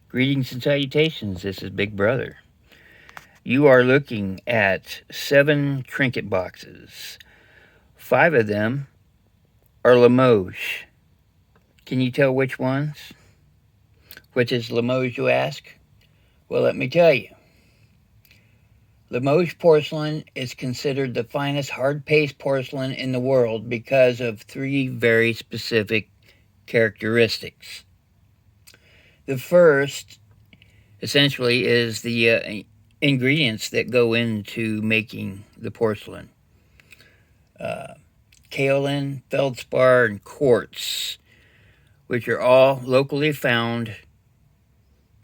Greetings and salutations. This is Big Brother. You are looking at 7 trinket boxes. 5 of them are Limoges. Can you tell which ones? Which is Limoges, you ask? Well, let me tell you. Limoges porcelain is considered the finest hard-paste porcelain in the world because of 3 very specific characteristics. The first, essentially, is the ingredients that go into making the porcelain. Kaolin, feldspar, and quartz, which are all locally found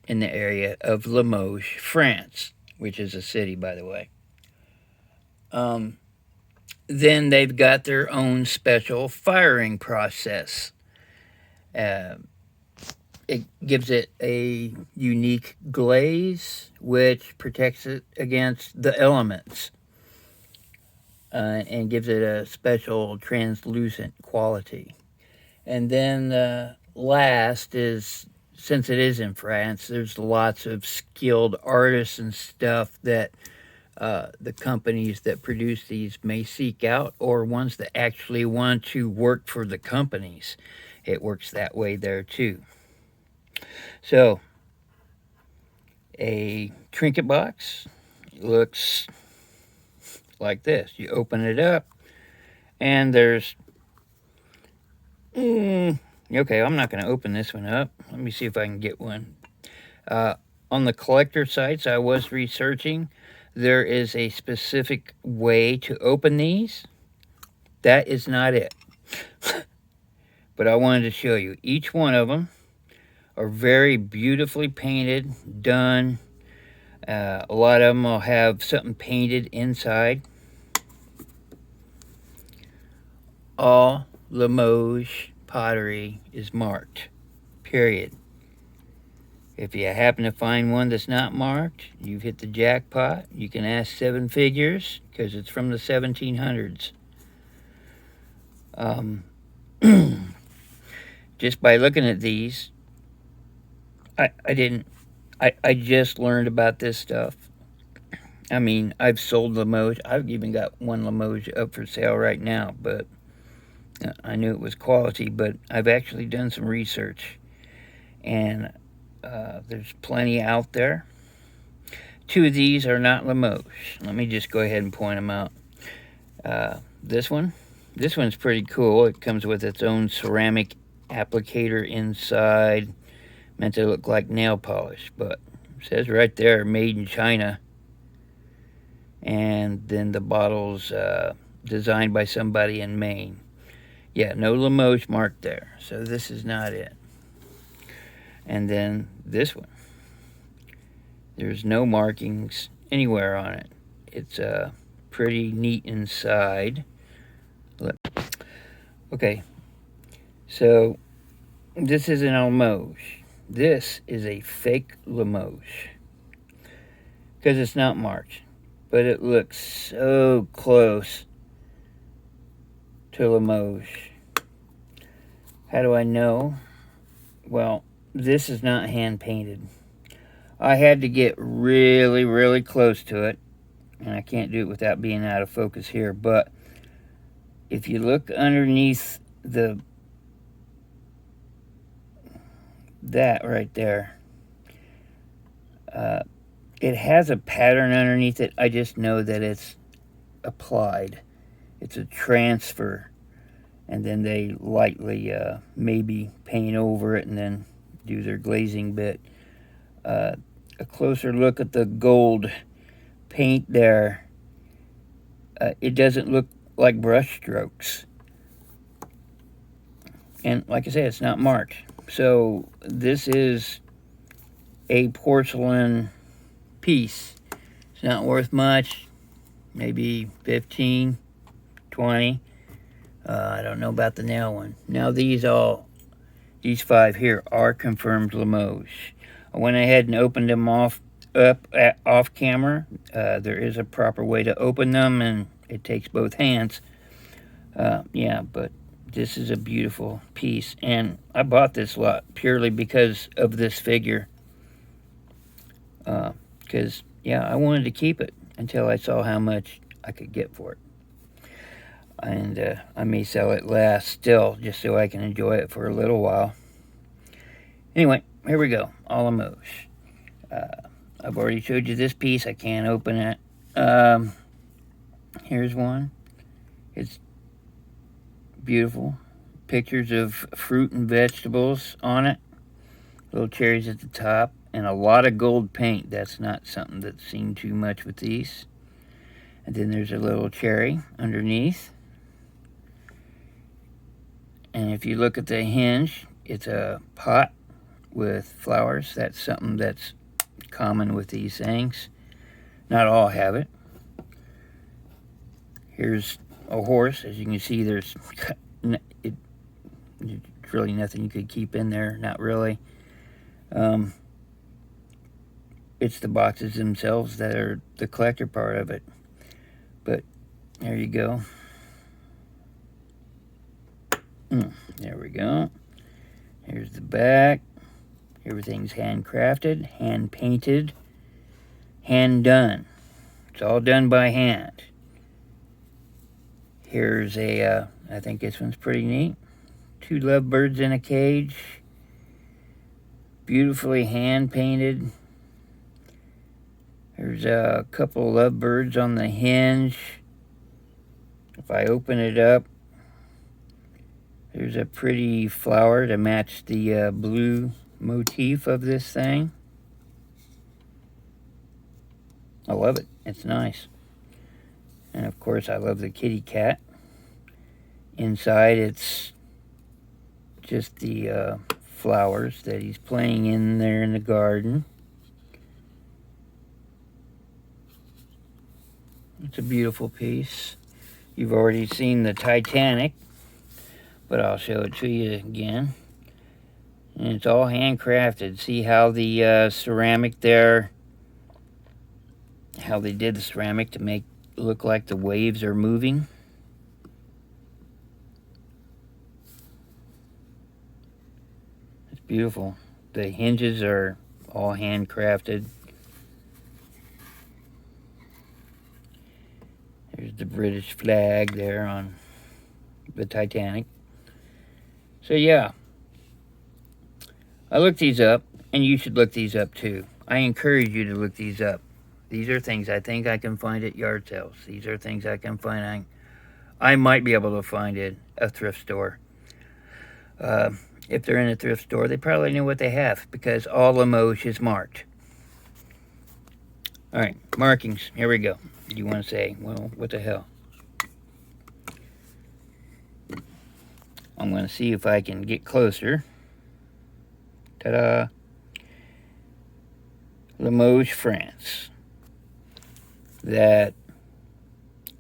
in the area of Limoges, France, which is a city, by the way. Then they've got their own special firing process. It gives it a unique glaze, which protects it against the elements and gives it a special translucent quality. And then last is, since it is in France, there's lots of skilled artists and stuff that the companies that produce these may seek out, or ones that actually want to work for the companies. It works that way there too. So, a trinket box looks like this. You open it up, and there's... okay, I'm not going to open this one up. Let me see if I can get one. On the collector sites I was researching, there is a specific way to open these. That is not it. But I wanted to show you. Each one of them are very beautifully painted, done. A lot of them will have something painted inside. All Limoges pottery is marked, period. If you happen to find one that's not marked, you've hit the jackpot. You can ask 7 figures because it's from the 1700s. Just by looking at these, I just learned about this stuff. I mean, I've sold Limoges. I've even got one Limoges up for sale right now, but I knew it was quality, but I've actually done some research, and there's plenty out there. 2 of these are not Limoges. Let me just go ahead and point them out. This one's pretty cool. It comes with its own ceramic applicator inside, meant to look like nail polish, but it says right there, made in China. And then the bottle's designed by somebody in Maine. Yeah, no Limoges marked there, so this is not it. And then this one, there's no markings anywhere on it. It's pretty neat inside. Look. Okay, so this isn't a Limoges. This is a fake Limoges because it's not marked, but it looks so close to Limoges. How do I know? Well, this is not hand painted. I had to get really, really close to it, and I can't do it without being out of focus here, but if you look underneath that right there, it has a pattern underneath it. I just know that it's applied. It's a transfer, and then they lightly maybe paint over it and then do their glazing bit. A closer look at the gold paint there, it doesn't look like brush strokes, and like I said, it's not marked. So this is a porcelain piece. It's not worth much, maybe 15, 20. I don't know about the nail one. Now these 5 here are confirmed Limoges. I went ahead and opened them off camera. There is a proper way to open them, and it takes both hands. Yeah, but this is a beautiful piece, and I bought this lot purely because of this figure. Because, yeah, I wanted to keep it until I saw how much I could get for it. And I may sell it last still, just so I can enjoy it for a little while. Anyway, here we go, Limoges. I've already showed you this piece. I can't open it. Here's one. It's beautiful. Pictures of fruit and vegetables on it. Little cherries at the top. And a lot of gold paint. That's not something that's seen too much with these. And then there's a little cherry underneath. And if you look at the hinge, it's a pot with flowers. That's something that's common with these things. Not all have it. Here's a horse. As you can see, there's really nothing you could keep in there. Not really. It's the boxes themselves that are the collector part of it. But there you go. There we go. Here's the back. Everything's handcrafted, hand painted, hand done. It's all done by hand. Here's a, I think this one's pretty neat. 2 lovebirds in a cage. Beautifully hand painted. There's a couple of lovebirds on the hinge. If I open it up, there's a pretty flower to match the blue motif of this thing. I love it. It's nice. And of course, I love the kitty cat. Inside, it's just the flowers that he's playing in there in the garden. It's a beautiful piece. You've already seen the Titanic, but I'll show it to you again. And it's all handcrafted. See how the ceramic there, how they did the ceramic to make it look like the waves are moving. It's beautiful. The hinges are all handcrafted. There's the British flag there on the Titanic. So yeah, I looked these up, and you should look these up too. I encourage you to look these up. These are things I think I can find at yard sales. These are things I can find. I might be able to find at a thrift store. If they're in a thrift store, they probably know what they have, because all Limoges is marked. All right, markings. Here we go. You want to say, well, what the hell? I'm going to see if I can get closer. Ta-da! Limoges, France. That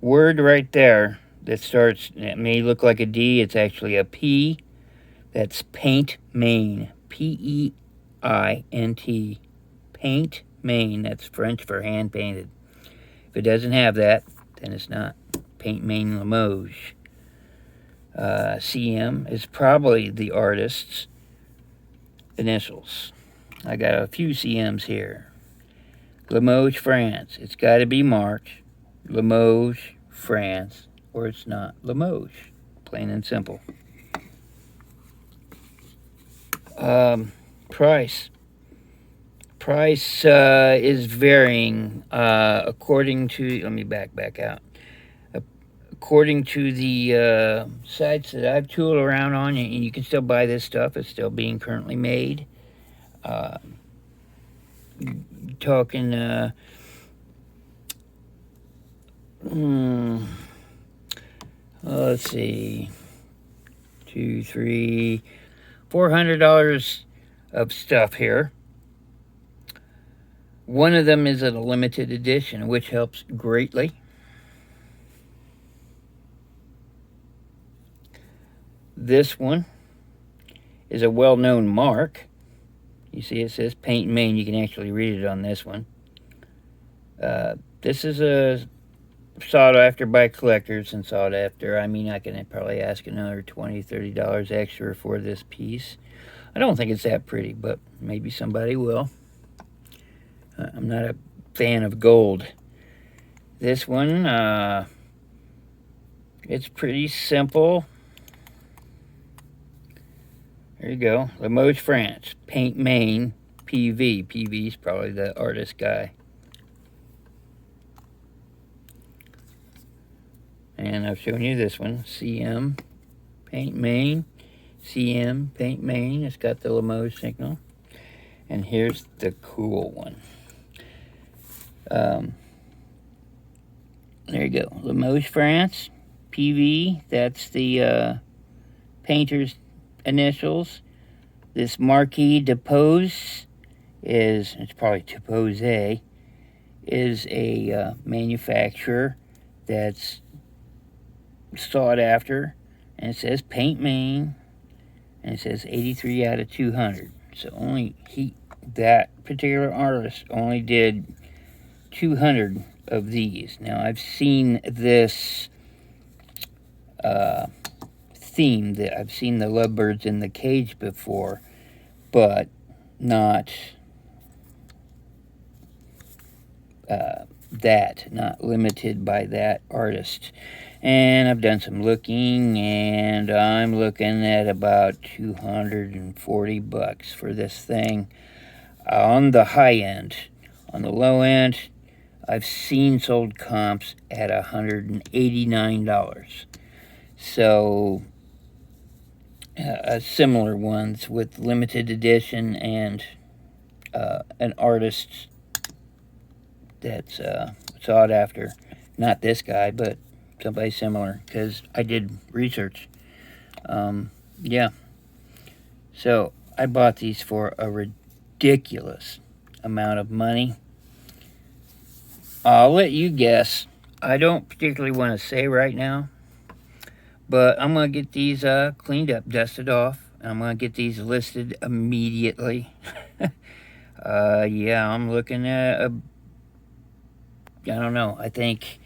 word right there that starts, it may look like a D, it's actually a P. That's paint main. P-E-I-N-T. Paint main. That's French for hand painted. If it doesn't have that, then it's not Paint Main Limoges. CM is probably the artist's initials. I got a few CMs here. Limoges, France. It's got to be marked Limoges, France, or it's not Limoges. Plain and simple. Price. Price is varying according to, let me back out. According to the sites that I've tooled around on, and you can still buy this stuff, it's still being currently made. Talking, let's see, $400 of stuff here. One of them is a limited edition, which helps greatly. This one is a well-known mark. You see it says Paint Main. You can actually read it on this one. This is a sought after by collectors, and sought after, I mean, I can probably ask another $20, $30 extra for this piece. I don't think it's that pretty, but maybe somebody will. I'm not a fan of gold. This one, it's pretty simple. There you go. Limoges, France. Paint Main. PV. PV is probably the artist guy. And I've shown you this one. CM Paint Main. CM Paint Main. It's got the Limoges signal. And here's the cool one. There you go. Limoges, France. PV. That's the painter's initials. This Marquis de Pose it's probably Tepose, is a manufacturer that's sought after, and it says Paint Main, and it says 83 out of 200. So that particular artist only did 200 of these. Now I've seen this theme, that I've seen the lovebirds in the cage before, but not not limited by that artist. And I've done some looking, and I'm looking at about 240 bucks for this thing on the high end. On the low end, I've seen sold comps at $189. So similar ones with limited edition and an artist that's sought after. Not this guy, but somebody similar, because I did research. Yeah. So I bought these for a ridiculous amount of money. I'll let you guess. I don't particularly want to say right now, but I'm going to get these cleaned up, dusted off. I'm going to get these listed immediately. Yeah, I'm looking at I don't know. I think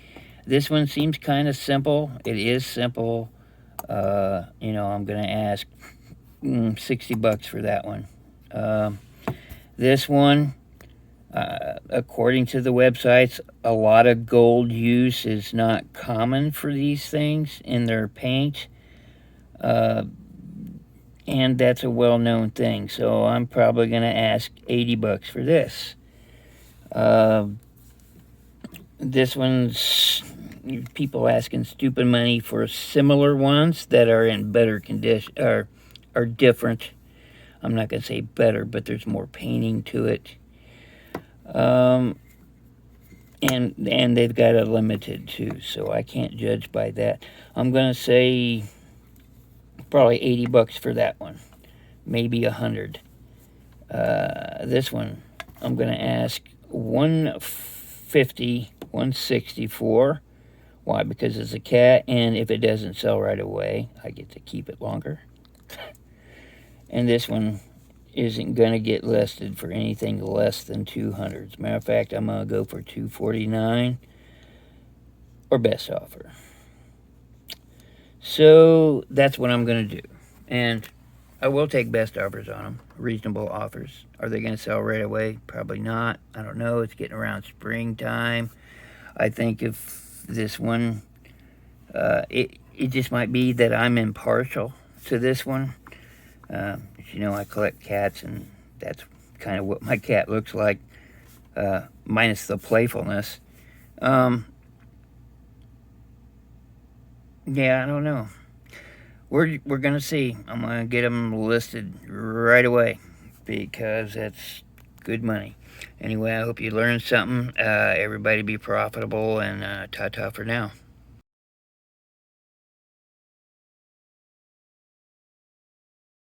this one seems kind of simple. It is simple. You know, I'm going to ask 60 bucks for that one. This one, according to the websites, a lot of gold use is not common for these things in their paint. And that's a well-known thing. So I'm probably going to ask 80 bucks for this. This one's people asking stupid money for similar ones that are in better condition, are different. I'm not going to say better, but there's more painting to it. And they've got a limited too, so I can't judge by that. I'm going to say probably 80 bucks for that one. Maybe 100. This one, I'm going to ask 150, 164. Why? Because it's a cat, and if it doesn't sell right away, I get to keep it longer. And this one isn't going to get listed for anything less than 200. As a matter of fact, I'm going to go for 249 or best offer. So that's what I'm going to do. And I will take best offers on them, reasonable offers. Are they going to sell right away? Probably not. I don't know. It's getting around springtime. I think if this one, it just might be that I'm impartial to this one. You know, I collect cats, and that's kind of what my cat looks like, minus the playfulness. Yeah, I don't know. We're gonna see. I'm gonna get them listed right away because that's good money. Anyway, I hope you learned something. Everybody be profitable, and ta-ta for now.